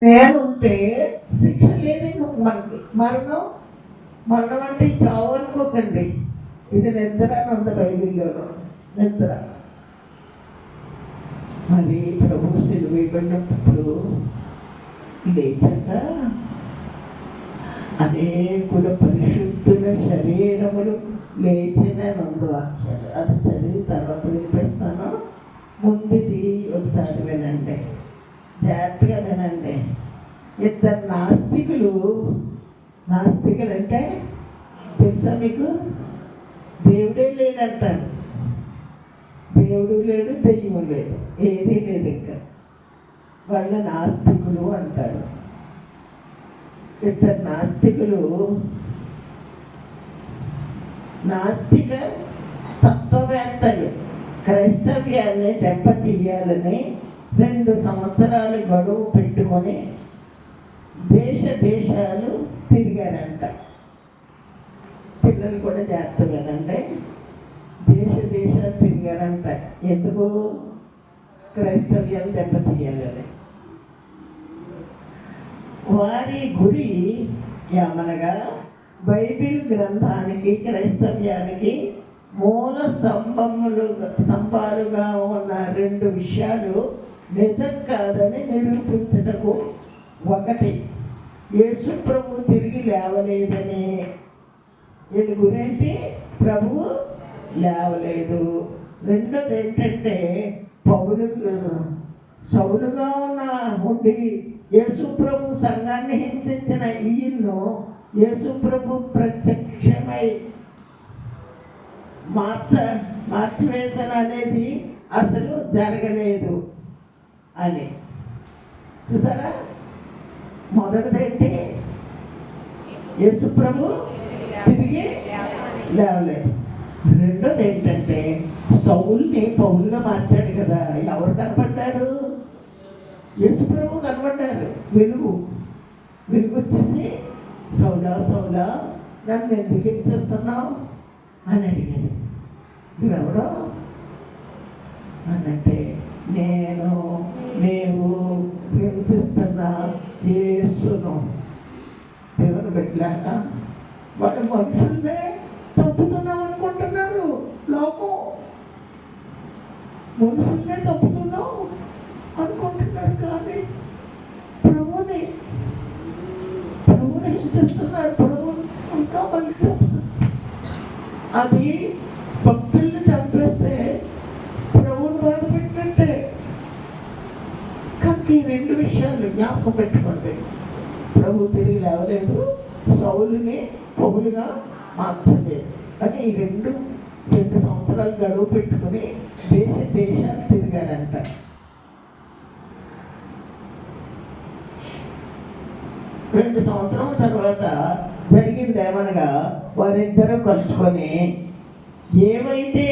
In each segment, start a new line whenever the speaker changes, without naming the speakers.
నేనుంటే శిక్ష లేదు ఇంకా మనకి. మరణం అంటే చావు అనుకోకండి. ఇది నిద్ర అని ఉంది బైబిల్లో, నిద్ర. మరి ప్రభు సిలువ వేయబడినప్పుడు లేచాక అనేకుల పరిశుద్ధుల శరీరములు లేచిన నందు వాక్యాలు అది చదివి తర్వాత వినిపిస్తాను. ముందుది ఒకసారి వినండి, జాగ్రత్తగా వినండి. ఇద్దరు నాస్తికులు అంటే తెలుసా మీకు? దేవుడే లేడంటారు. దేవుడు లేడు, దెయ్యం లేదు, ఏదీ లేదు. ఇంకా వాళ్ళు నాస్తికులు అంటారు. ఇద్దరు నాస్తికులు నాస్తిక తత్వవేత్తలు క్రైస్తవ్యాన్ని దెబ్బతీయాలని 2 సంవత్సరాలు గడువు పెట్టుకొని దేశాలు తిరిగారంట. పిల్లలు కూడా జాగ్రత్తగానండి. దేశాలు తిరిగారంట. ఎందుకు? క్రైస్తవ్యాన్ని దెబ్బతీయాలని. వారి గురి ఏమనగా బైబిల్ గ్రంథానికి, క్రైస్తవ్యానికి మూల స్తంభాలుగా ఉన్న 2 విషయాలు నిజం కాదని నిరూపించటకు. ఒకటి, యేసు ప్రభు తిరిగి లేవలేదని. వీళ్ళ గురేంటి? ప్రభు లేవలేదు. రెండోది ఏంటంటే సౌలుగా ఉండి యేసు ప్రభు సంఘాన్ని హింసించిన ఈయన్ను యేసు ప్రభు ప్రత్యక్షమై మార్చివేసన అనేది అసలు జరగలేదు అని. చూసారా? మొదటిదేంటి? యేసు ప్రభు తిరిగి లేవలేదు. రెండోది ఏంటంటే సౌలుని పౌలుగా మార్చాడు కదా. ఎవరు కనపడ్డారు? యేసు ప్రభు కనపడ్డారు. వెలుగు వచ్చేసి సౌలా నన్ను ఎందుకు హింసిస్తున్నావు అని అడిగాడు. నువ్వెవడో అనంటే, నీవు హింసిస్తున్నా యేసును, దేవుని బిడ్డలాక. వాళ్ళు మనుషుల్నే తప్పుతున్నాం అనుకుంటున్నారు. లోకం మనుషుల్నే తప్పుతున్నాం అనుకుంటున్నారు. కానీ ప్రభుని హింసిస్తున్నారు. ప్రభు ఇంకా మళ్ళీ చెప్తున్నారు. అది భక్తుల్ని చంపేస్తే ప్రభువుని బాధ పెట్టినట్టే. కానీ 2 విషయాలు జ్ఞాపకం పెట్టుకోండి. ప్రభు తిరిగి లేవలేదు, సౌలుని పౌలుగా మార్చలేదు. కానీ ఈ 2 సంవత్సరాలు గడువు పెట్టుకుని దేశాలు తిరిగారంట. రెండు సంవత్సరాల తర్వాత జరిగింది ఏమనగా, వారిద్దరూ కలుసుకొని ఏవైతే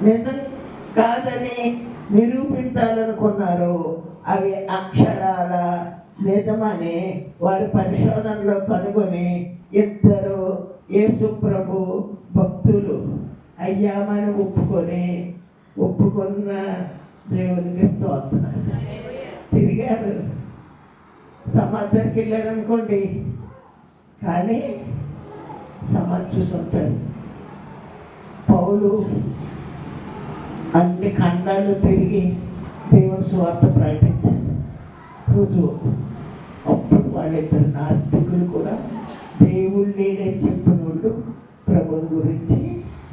నిజం కాదని నిరూపించాలనుకున్నారో అవి అక్షరాల నిజమని వారి పరిశోధనలో కనుగొని ఇద్దరు యేసు ప్రభు భక్తులు అయ్యామని ఒప్పుకున్న దేవునికి స్తోత్రం. తిరిగారు, సమాధానికి వెళ్ళారనుకోండి, కానీ సమాధి చూసుంటారు. పౌలు అన్ని ఖండాలు తిరిగి దేవుని సువార్త ప్రకటించారు. రుజువు. అప్పుడు వాళ్ళిద్దరు నాస్తికులు కూడా దేవుడు లేడని చెప్పిన వాళ్ళు ప్రభువు గురించి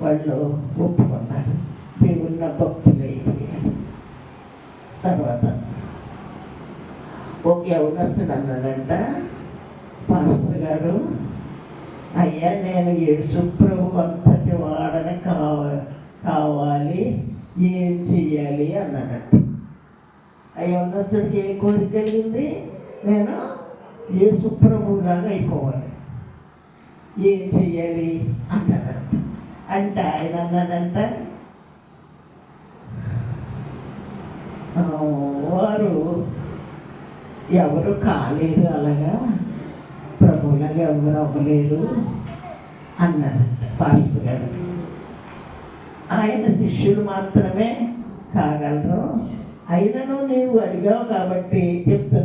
వాళ్ళు ఒప్పుకున్నారు. దేవుళ్ళ భక్తులు అయిపోయారు. తర్వాత ఒక యవనస్తుడు అన్నాడంట, పాస్టర్ గారు, అయ్యా నేను యేసు ప్రభు అంతటి వాడని కావాలి, ఏం చెయ్యాలి అన్నాడంట. ఆ యవనస్తుడికి ఏ కోరిక కలిగింది? నేను యేసు ప్రభువులాగా అయిపోవాలి, ఏం చెయ్యాలి అన్నాడంట. అంటే ఆయన అన్నాడంట, వారు ఎవరు కాలేరు, అలాగా ప్రభువులాగా ఎవరు అవ్వలేరు అన్నాడంట పాస్టర్ గారు. ఆయన శిష్యులు మాత్రమే కాగలరు. అయినను నీవు అడిగావు కాబట్టి చెప్తున్నా.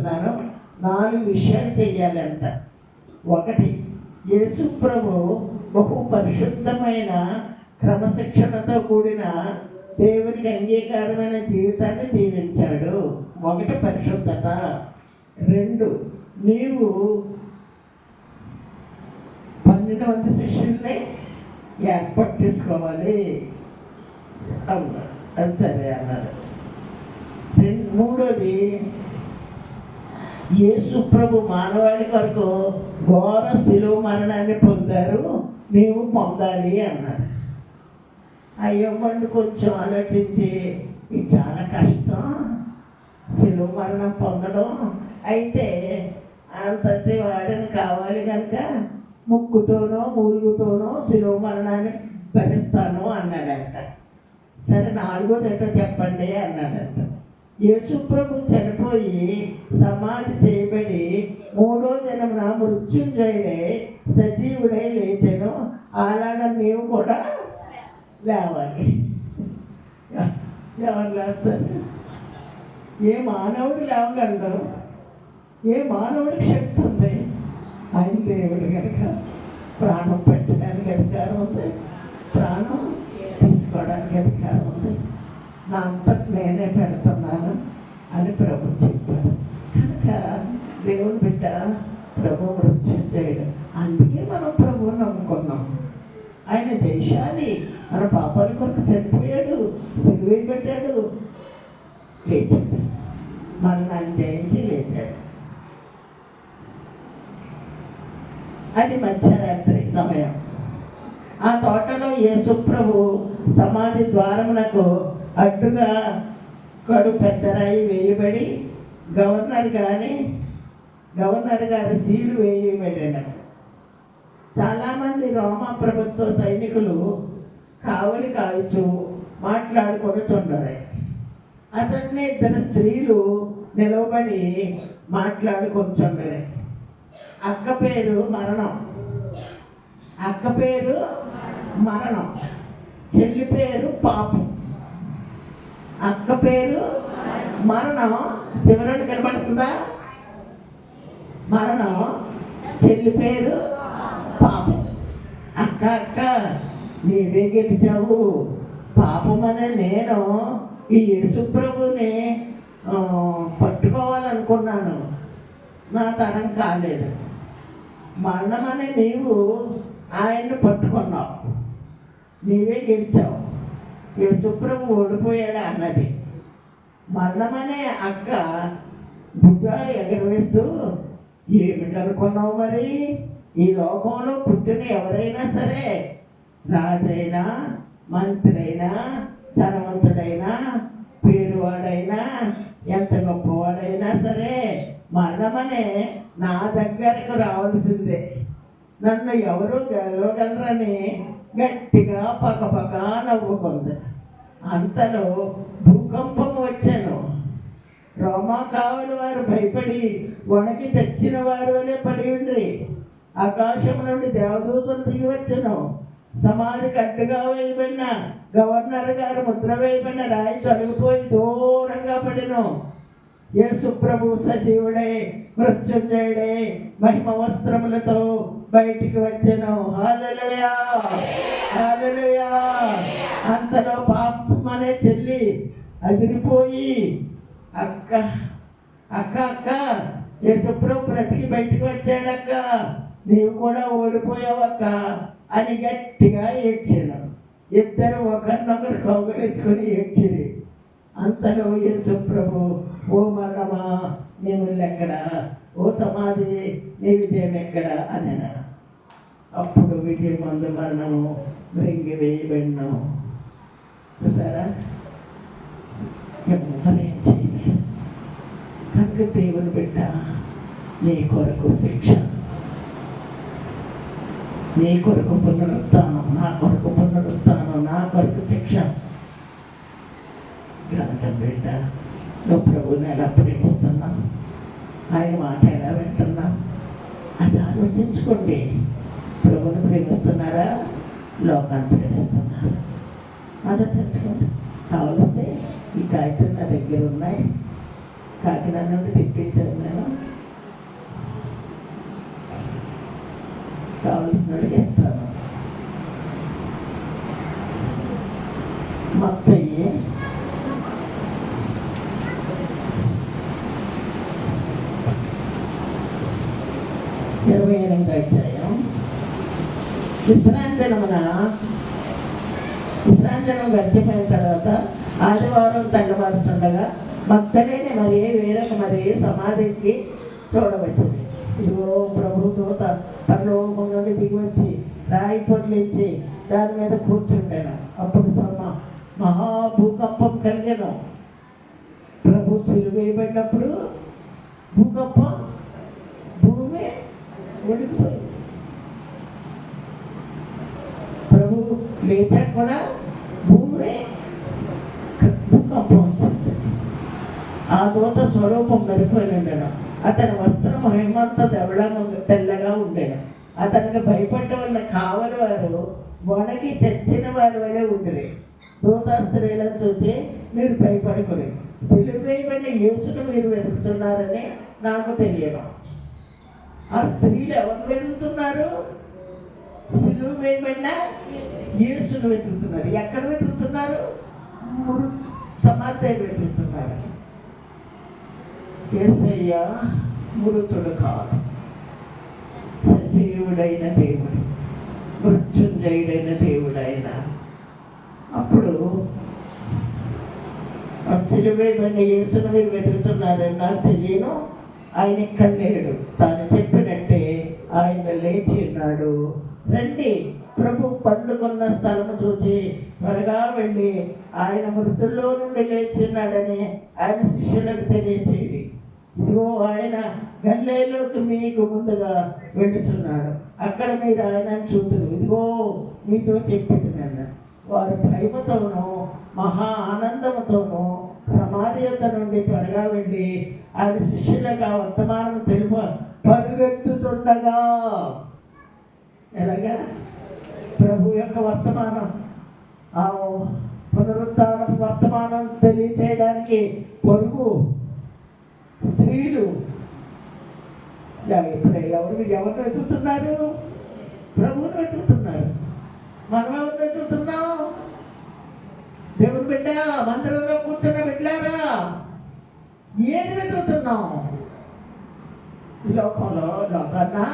4 విషయాలు చెయ్యాలంట. ఒకటి, యేసు ప్రభు బహు పరిశుద్ధమైన క్రమశిక్షణతో కూడిన దేవునికి అంగీకారమైన జీవితాన్ని జీవించాడు. 1 పరిశుద్ధత. 2, నీవు 12 మంది శిష్యుల్ని ఏర్పాటు చేసుకోవాలి అన్నాడు. అది సరే అన్నాడు. 3వది, యేసు ప్రభు మానవాళి కొరకు ఘోర శిలువ మరణాన్ని పొందారు, నీవు పొందాలి అన్నాడు. అయ్యమ్మండు కొంచెం ఆలోచించి, ఇది చాలా కష్టం శిలువ మరణం పొందడం, అయితే అంతటి వాడిని కావాలి కనుక ముక్కుతోనో మూలుగుతోనో శిలువ మరణాన్ని భరిస్తాను అన్నాడంట. సరే 4వది ఏంటో చెప్పండి అన్నాడంట. యేసు ప్రభు చనిపోయి సమాధి చేయబడి 3వ దినమున మృత్యుంజయుడై సజీవుడై లేచెను, అలాగా నీవు కూడా లేవాలి. ఎవరు లేస్తారు? ఏ మానవుడు లేవగలడు? ఏ మానవుడికి శక్తి ఉంది? ఆయన దేవుడు కనుక ప్రాణం పెట్టడానికి అధికారం ఉంది, ప్రాణం తీసుకోవడానికి అధికారం ఉంది. నా అంతటి నేనే పెడుతున్నాను అని ప్రభు చెప్పారు. కనుక దేవుని బిడ్డ ప్రభు మృత్యుంజయుడు. అందుకే మనం ప్రభువుని నమ్ముకున్నాం. ఆయన జయశాలి, మన పాపాల కొరకు చనిపోయాడు, సిలువ పెట్టాడు, లేచాడు, మరణాన్ని జయించి లేచాడు. అది మధ్యరాత్రి సమయం. ఆ తోటలో యేసు ప్రభు సమాధి ద్వారమునకు అడ్డుగా కడు పెద్దరాయి వేయబడి గవర్నర్ గారి సీలు వేయబడాడు. చాలామంది రోమా ప్రభుత్వ సైనికులు కావలి కాయచు మాట్లాడుకొనుచుండరు. అతన్ని 2 స్త్రీలు నిలవబడి మాట్లాడుకొనుచుండరు. అక్క పేరు మరణం, చెల్లి పేరు పాపం. అక్క పేరు మరణం, చివరని కనబడుతుందా? మరణం, చెల్లి పేరు పాపం. అక్క నీవే గెలిచావు. పాపం అనే నేను ఈ యేసు ప్రభుని పట్టుకోవాలనుకున్నాను, నా తరం కాలేదు. మరణం అనే నీవు ఆయన్ని పట్టుకున్నావు, నీవే గెలిచావు. యేసు ప్రభు ఓడిపోయాడు అన్నది. మరణమనే అక్క భుజాలు ఎగరవేస్తూ, ఏమిటనుకున్నావు మరి? ఈ లోకంలో పుట్టిన ఎవరైనా సరే, రాజైనా, మంత్రి అయినా, ధనవంతుడైనా, పేరువాడైనా, ఎంత గొప్పవాడైనా సరే, మరణమనే నా దగ్గరకు రావాల్సిందే. నన్ను ఎవరు గెలవగలరని గట్టిగా పక్కపక్క నవ్వుకుంది. అంతలో భూకంపం వచ్చాను. రోమా కావలి వారు భయపడి వణకి తెచ్చిన వారి వలె పడి ఉండ్రి. ఆకాశం నుండి దేవదూతలు దిగి వచ్చను. సమాధికి అడ్డుగా వేయబడిన గవర్నర్ గారు ముద్ర వేయబడిన రాయి తొలగిపోయి దూరంగా పడిను. యేసు ప్రభు సజీవుడై మృత్యుంజయుడై మహిమ వస్త్రములతో బయటికి వచ్చెను. హల్లెలూయా, హల్లెలూయా. అంతలో పాపం అనే చెల్లి అదిరిపోయి, అక్క అక్క అక్క యేసు ప్రభు బ్రతికి బయటికి వచ్చాడక్క, నీవు కూడా ఓడిపోయావక్క అని గట్టిగా ఏడ్చాను. ఇద్దరు ఒకరినొకరు కౌగలించుకొని ఏడ్చిరి. అంతలో యేసు ప్రభు, ఓ మరణమా నీ ముల్లెక్కడ, ఓ సమాధి నీ విజయం ఎక్కడ అని. అప్పుడు విజయమందు మరణము మృంగి వేయబడిను. చూసారా, ఎవరేం చేయలేదు. కనుక దేవుని బిడ్డ, నీ కొరకు శిక్ష, నీ కొరకు పునరుత్థానం, నా కొరకు పునరుత్థానం, నా కొరకు శిక్ష. కనుక బిడ్డ, నువ్వు ప్రభువుని ఎలా ప్రేమిస్తున్నావు, ఆయన మాట ఎలా వింటున్నావు, అది ఆలోచించుకోండి. ప్రభువుని ప్రేమిస్తున్నారా, లోకాన్ని ప్రేమిస్తున్నారా? ఆలోచించుకోండి. కావాలంటే ఈ కాగితం నా దగ్గర ఉన్నాయి, కాకినాడ నుండి తెప్పించాను నేను. 28వ అధ్యాయం. విశ్రాంతిదినమున విశ్రాంతిదినం గడిచిపోయిన తర్వాత ఆదివారం తెల్లవారుతుండగా మగ్దలేని మరి వేరొక మరి సమాధికి చూడవచ్చింది. ఇదిగో ప్రభు దూత పరలోకం నుండి దిగివచ్చి రాయి పొదిలించి దాని మీద కూర్చుంటాను. అప్పుడు మహాభూకంపం కలిగాను. ప్రభు సిలువ వేయబడినప్పుడు భూకంపం, భూమి ఓడిపోయింది. ప్రభు లేచాక కూడా భూమి భూకంపం వచ్చింది. ఆ దూత స్వరూపం మెరిపోయి ఉండను. అతని వస్త్రం హేమంత తెల్లగా ఉండేను. అతనికి భయపడ్డ వల్ల కావలి వారు వణకి తెచ్చిన వారి వలె ఉండేది. దూత స్త్రీలను చూసి మీరు భయపడకూడదు, సిలువ వేయబడిన యేసును మీరు వెతుకుతున్నారని నాకు తెలియదు. ఆ స్త్రీలు ఎవరు వెతుకుతున్నారు? సిలువ వేయబడిన యేసును వెతుకుతున్నారు. ఎక్కడ వెతుకుతున్నారు? సమాధి వెతుకుతున్నారు. యేసయ్య మృతుడు కాదు, సజీవుడైన దేవుడు, మృత్యుంజయుడైన దేవుడైన. అప్పుడు సిలువేయబడిన యేసును మీరు వెతుకుతున్నారని నాకు తెలియను, ఆయన ఇక్కడ లేడు. తాను చెప్పినట్టే ఆయన లేచి ఉన్నాడు. రండి, ప్రభు పండుకున్న స్థలము చూసి త్వరగా వెళ్ళి ఆయన మృతుల్లో నుండి లేచి ఉన్నాడని ఆయన శిష్యులకు తెలియచేయండి. ఇదిగో ఆయన గలిలయలోకి మీకు ముందుగా వెళుతున్నాడు, అక్కడ మీరు ఆయనను చూతురు. ఇదిగో మీతో చెప్తున్నాను. వారు భయముతోనూ మహా ఆనందముతోనూ సమాధి యొద్ద నుండి త్వరగా వెళ్ళి ఆయన శిష్యులకు ఆ వర్తమానం పరుగెత్తుతుండగా, ఎలాగా ప్రభు యొక్క వర్తమానం, ఆ పునరుద్ధాన వర్తమానం తెలియచేయడానికి పరుగు స్త్రీలు ఇప్పుడు ఎవరు వెతుకుతున్నారు? ప్రభువుని వెతుకుతున్నారు. మనం ఎవరు వెతుకుతున్నాం? దేవుని బిడ్డ, మందిరంలో కూర్చున్న బిడ్డారా, ఏది వెతుకుతున్నాం? లోకన్నా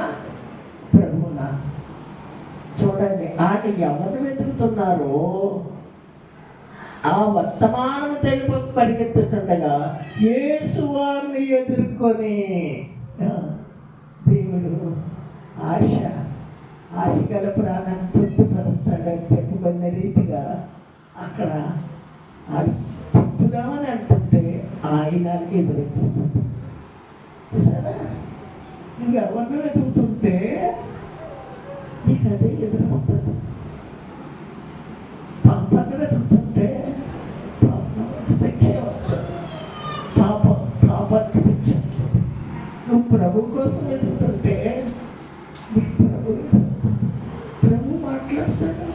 ప్రభువునా? చూడండి, ఆయన ఎవరు వెతుకుతున్నారు? ఆ వర్తమానం తెలుపు పరిగెత్తుతుండగా యేసు వారిని ఎదుర్కొని, దేవుడు ఆశ గల ప్రాణాన్ని తృప్తిపరుస్తాడని చెప్పబడిన రీతిగా అక్కడ చెప్పుదామని అంటుంటే ఆయన ఎదురొచ్చేస్తుంది. చూసారా? నువ్వు ఎవరిని వెతుకుతుంటే నీకు అదే ఎదురొస్తుంది. పాపాన్ని వెతుకుతుంటే శిక్ష వస్తుంది, పాపానికి శిక్ష. నువ్వు ప్రభు కోసం వెతుకుతుంటే ప్రభు మాట్లాడతాడు,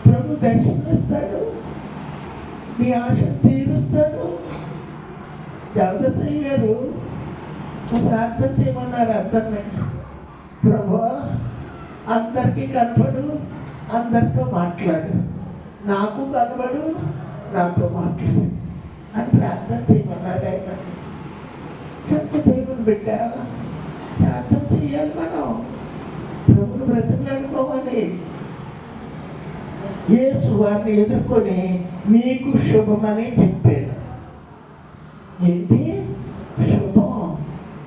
ప్రభు దర్శనమిస్తాడు, నీ ఆశ తీరుస్తాడు. దేవదసయ్య గారు ప్రార్థన చేయమన్నారు అందరినీ. ప్రభు అందరికీ కనపడు, అందరితో మాట్లాడు, నాకు కనబడు, నాతో మాట్లాడు అని ప్రార్థన చేయమన్నారు ఆయన. చెత్త దేవుని బిడ్డ, ప్రార్థన చేయాలి. మనం ప్రభుని బ్రతిమలాడుకోవాలి. యేసు వారిని ఎదుర్కొని మీకు శుభమని చెప్పారు. ఏంటి శుభం?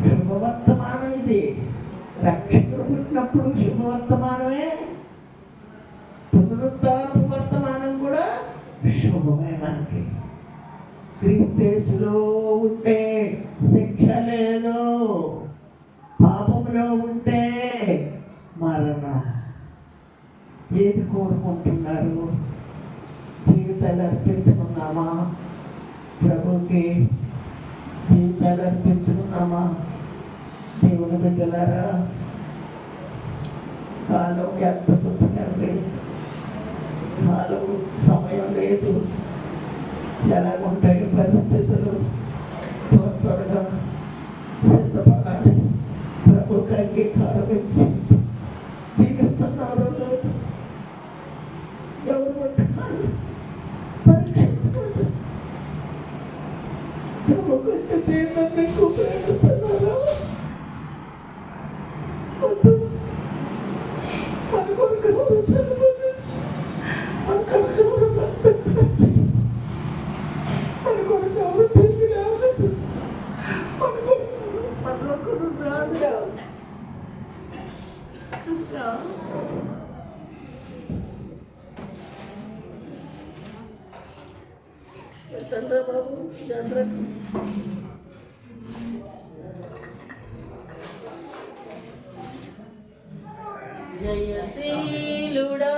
శుభవర్తమానం ఇది. రక్షకుడు పుట్టినప్పుడు శుభవర్తమానమే, పునరుద్ధారపు వర్తమానం కూడా శుభమే. మనకి క్రీస్తులో ఉంటే శిక్ష లేదు, పాపంలో ఉంటే మరణం. ఏది కోరుకుంటున్నారు? జీవితాలు అర్పించుకున్నామా? ప్రభుకి జీవితాలు అర్పించుకున్నామా? దేవుని బిడ్డలారా, కాలం ఎంత పుచ్చుకండి, కాలం సమయం లేదు. ఎలాగుంటాయి పరిస్థితులు? త్వరగా సిద్ధపడాలి. ప్రభుకి అంగీకారం ఇచ్చి జీవిస్తున్నారు. ఎవరు పట్టుకోవాలి? పరీక్షించుకోండి. ప్రభుకి దేవుని ఎక్కువ ప్రేమిస్తున్నారా? రా బాబు, జాగ్రత్త.
జయశీలుడా